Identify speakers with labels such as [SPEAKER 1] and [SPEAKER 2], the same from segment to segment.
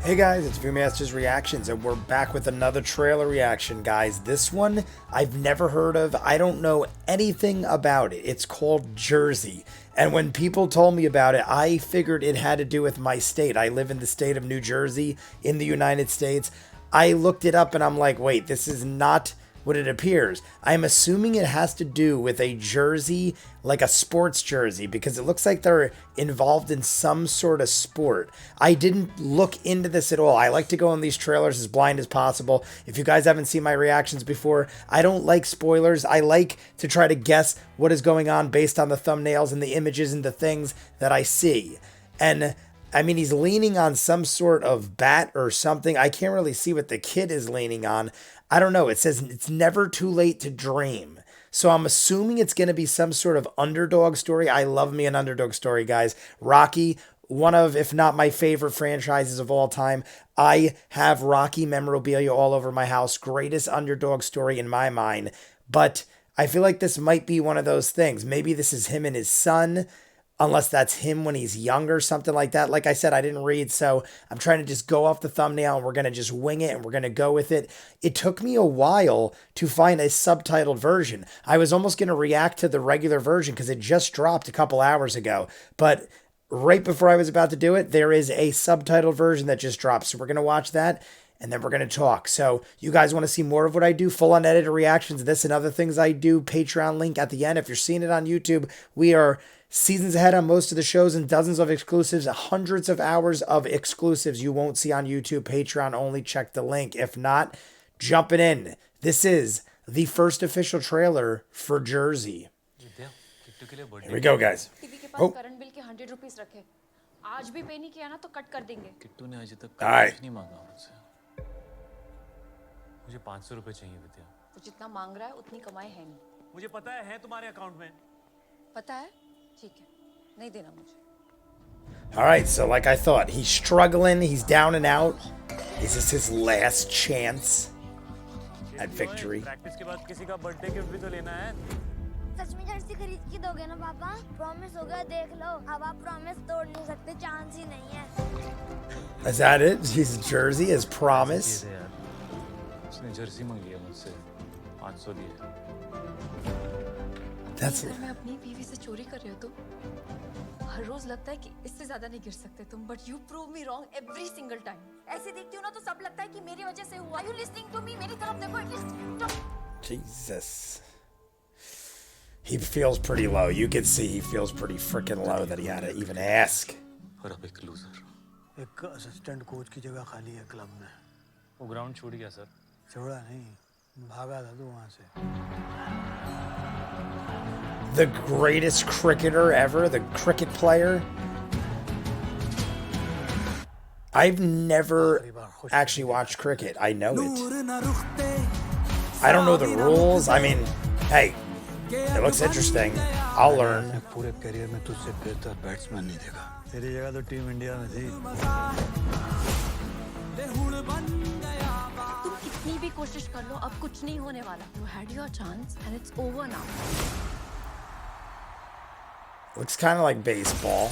[SPEAKER 1] Hey guys, it's ViewMasters Reactions, and we're back with another trailer reaction, guys. This one I've never heard of. I don't know anything about it. It's called Jersey. And when people told me about it, I figured it had to do with my state. I live in the state of New Jersey in the United States. I looked it up and I'm like, wait, this is not what it appears. I'm assuming it has to do with a jersey, like a sports jersey, because it looks like they're involved in some sort of sport. I didn't look into this at all. I like to go on these trailers as blind as possible. If you guys haven't seen my reactions before, I don't like spoilers. I like to try to guess what is going on based on the thumbnails and the images and the things that I see. And I mean, he's leaning on some sort of bat or something. I can't really see what the kid is leaning on. I don't know. It says it's never too late to dream. So I'm assuming it's going to be some sort of underdog story. I love me an underdog story, guys. Rocky, one of, if not my favorite franchises of all time. I have Rocky memorabilia all over my house. Greatest underdog story in my mind. But I feel like this might be one of those things. Maybe this is him and his son, unless that's him when he's younger, something like that. Like I said, I didn't read, so I'm trying to just go off the thumbnail and we're going to just wing it and we're going to go with it. It took me a while to find a subtitled version. I was almost going to react to the regular version because it just dropped a couple hours ago. But right before I was about to do it, there is a subtitled version that just dropped. So we're going to watch that and then we're going to talk. So you guys want to see more of what I do, full unedited reactions, this and other things I do, Patreon link at the end. If you're seeing it on YouTube, we are seasons ahead on most of the shows and dozens of exclusives, hundreds of hours of exclusives you won't see on YouTube. Patreon only. Check the link. If not, jumping in. This is the first official trailer for Jersey. Here we go, guys. Oh. All right.
[SPEAKER 2] मुझे 500 रुपए चाहिए विद्या।
[SPEAKER 3] तो जितना मांग रहा है उतनी कमाई है नहीं।
[SPEAKER 2] मुझे पता है तुम्हारे अकाउंट में।
[SPEAKER 3] पता है? ठीक है, नहीं देना मुझे।
[SPEAKER 1] All right, so like I thought, he's struggling, he's down and out. Is this his last chance at victory?
[SPEAKER 2] Practice के बाद किसी का बर्थडे गिफ्ट भी तो लेना है।
[SPEAKER 4] सच में जर्सी खरीद के दोगे ना पापा? प्रॉमिस हो गया, देख लो। अब आप प्रॉमिस तोड़ नहीं सकते, चांस ही नहीं है।
[SPEAKER 1] Is that it? His jersey, his promise?
[SPEAKER 2] उसने जर्सी मांगी है मुझसे 500 दिए।
[SPEAKER 1] That's
[SPEAKER 3] सर मैं अपनी बीवी से चोरी कर रही हूँ तो हर रोज लगता है कि इससे ज्यादा नहीं गिर सकते तुम, but you prove me wrong every single time. ऐसे देखती हूँ ना तो सब लगता है कि मेरी वजह से हुआ। You listening to me? मेरी तरफ देखो at least.
[SPEAKER 1] Jesus. He feels pretty low. You can see he feels pretty freaking low that he had to even ask.
[SPEAKER 2] और अब एक लूजर।
[SPEAKER 5] एक असिस्टेंट कोच की जगह खाली है क्लब में।
[SPEAKER 2] वो ग्राउंड छूट गया सर।
[SPEAKER 5] छोड़ा नहीं, भागा था तू वहाँ से।
[SPEAKER 1] The greatest cricketer ever, the cricket player. I've never actually watched cricket. I know it. I don't know the rules. I mean, hey, it looks interesting. I'll learn.
[SPEAKER 5] पूरे करियर में तुझसे बेहतर बैट्समैन नहीं देखा। तेरी जगह तो टीम इंडिया में थी।
[SPEAKER 3] तुम कितनी भी कोशिश कर लो, अब कुछ नहीं होने वाला। You had your chance and it's over now.
[SPEAKER 1] Looks kind of like baseball.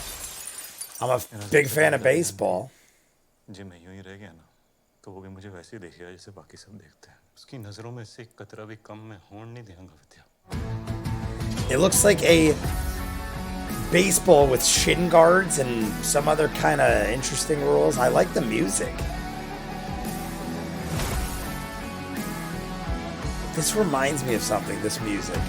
[SPEAKER 1] I'm a big fan of baseball.
[SPEAKER 2] जी मैं यूं ही रह गया ना, तो वो भी मुझे वैसे ही देखेगा जैसे बाकी सब देखते हैं। उसकी नजरों में से एक कतरा भी कम मैं होने नहीं दूंगा विद्या।
[SPEAKER 1] It looks like a baseball with shin guards and some other kind of interesting rules. I like the music. This reminds me of something, this music.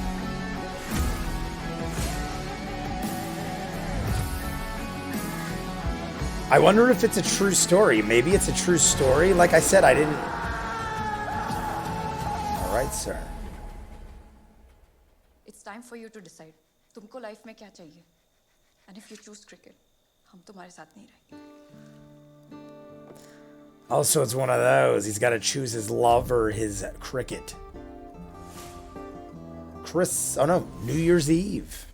[SPEAKER 1] I wonder if it's a true story. Maybe it's a true story. Like I said, I didn't... All right, sir.
[SPEAKER 3] It's time for you to decide. तुमको life में क्या चाहिए? And if you choose cricket, हम तुम्हारे साथ नहीं रहेंगे।
[SPEAKER 1] Also, it's one of those. He's got to choose his love or his cricket. Oh no, New Year's Eve.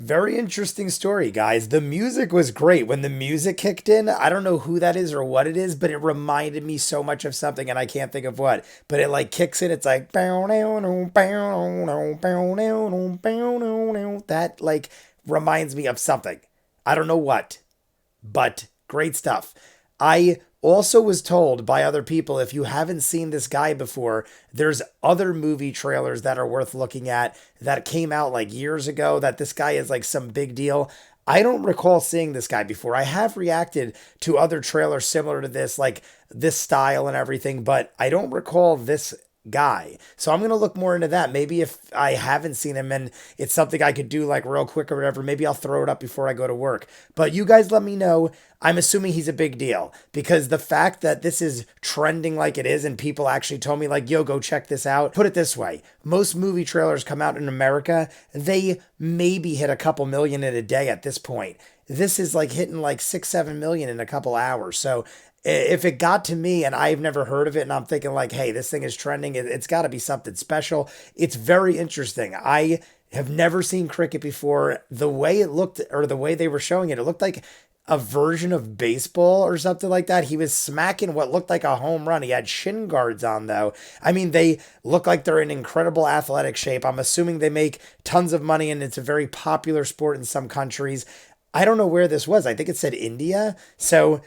[SPEAKER 1] Very interesting story, guys. The music was great. When the music kicked in, I don't know who that is or what it is, but it reminded me so much of something, and I can't think of what. But it like kicks in, it's like that like reminds me of something. I don't know what, but great stuff. I also was told by other people, if you haven't seen this guy before, there's other movie trailers that are worth looking at that came out like years ago, that this guy is like some big deal. I don't recall seeing this guy before. I have reacted to other trailers similar to this, like this style and everything, but I don't recall this guy. So I'm going to look more into that. Maybe if I haven't seen him and it's something I could do like real quick or whatever, maybe I'll throw it up before I go to work. But you guys let me know. I'm assuming he's a big deal, because the fact that this is trending like it is and people actually told me like, yo, go check this out. Put it this way. Most movie trailers come out in America. They maybe hit a couple million in a day at this point. This is like hitting like 6-7 million in a couple hours. So if it got to me and I've never heard of it and I'm thinking like, hey, this thing is trending, it's got to be something special. It's very interesting. I have never seen cricket before. The way it looked, or the way they were showing it, it looked like a version of baseball or something like that. He was smacking what looked like a home run. He had shin guards on though. I mean, they look like they're in incredible athletic shape. I'm assuming they make tons of money and it's a very popular sport in some countries. I don't know where this was. I think it said India. So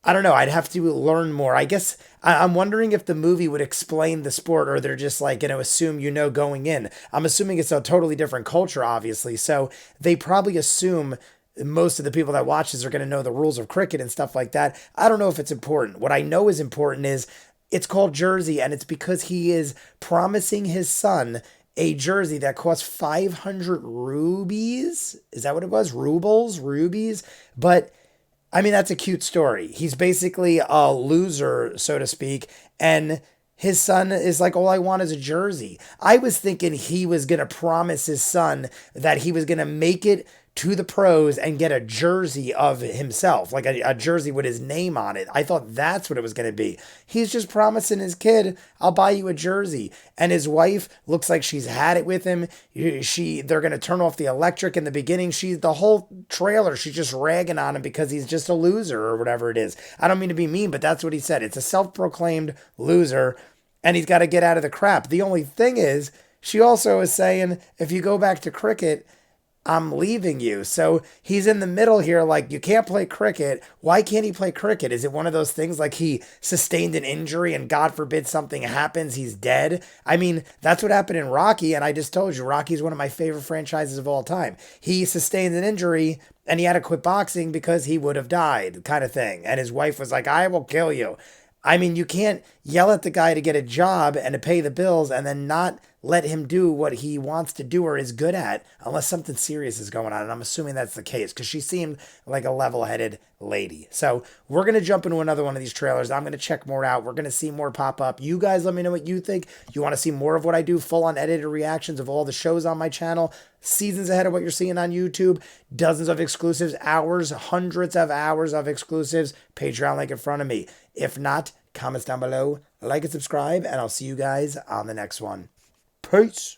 [SPEAKER 1] I don't know. I'd have to learn more. I guess I'm wondering if the movie would explain the sport, or they're just like going to assume going in. I'm assuming it's a totally different culture, obviously. So they probably assume most of the people that watch this are going to know the rules of cricket and stuff like that. I don't know if it's important. What I know is important is it's called Jersey, and it's because he is promising his son a jersey that costs 500 rubies. Is that what it was? Rubies? But I mean, that's a cute story. He's basically a loser, so to speak, and his son is like, all I want is a jersey. I was thinking he was going to promise his son that he was going to make it to the pros and get a jersey of himself, like a jersey with his name on it. I thought that's what it was going to be. He's just promising his kid, I'll buy you a jersey. And his wife looks like she's had it with him. They're going to turn off the electric in the beginning. The whole trailer, she's just ragging on him because he's just a loser or whatever it is. I don't mean to be mean, but that's what he said. It's a self-proclaimed loser and he's got to get out of the crap. The only thing is, she also is saying, if you go back to cricket, I'm leaving you. So he's in the middle here, like, you can't play cricket. Why can't he play cricket? Is it one of those things like he sustained an injury and God forbid something happens, he's dead? I mean, that's what happened in Rocky, and I just told you, Rocky's one of my favorite franchises of all time. He sustained an injury and he had to quit boxing because he would have died, kind of thing. And his wife was like, I will kill you. I mean, you can't yell at the guy to get a job and to pay the bills and then not let him do what he wants to do or is good at unless something serious is going on. And I'm assuming that's the case because she seemed like a level-headed lady. So we're going to jump into another one of these trailers. I'm going to check more out. We're going to see more pop up. You guys let me know what you think. You want to see more of what I do, full-on edited reactions of all the shows on my channel, seasons ahead of what you're seeing on YouTube, dozens of exclusives, hundreds of hours of exclusives, Patreon link in front of me. If not, comments down below, like and subscribe, and I'll see you guys on the next one. Peace.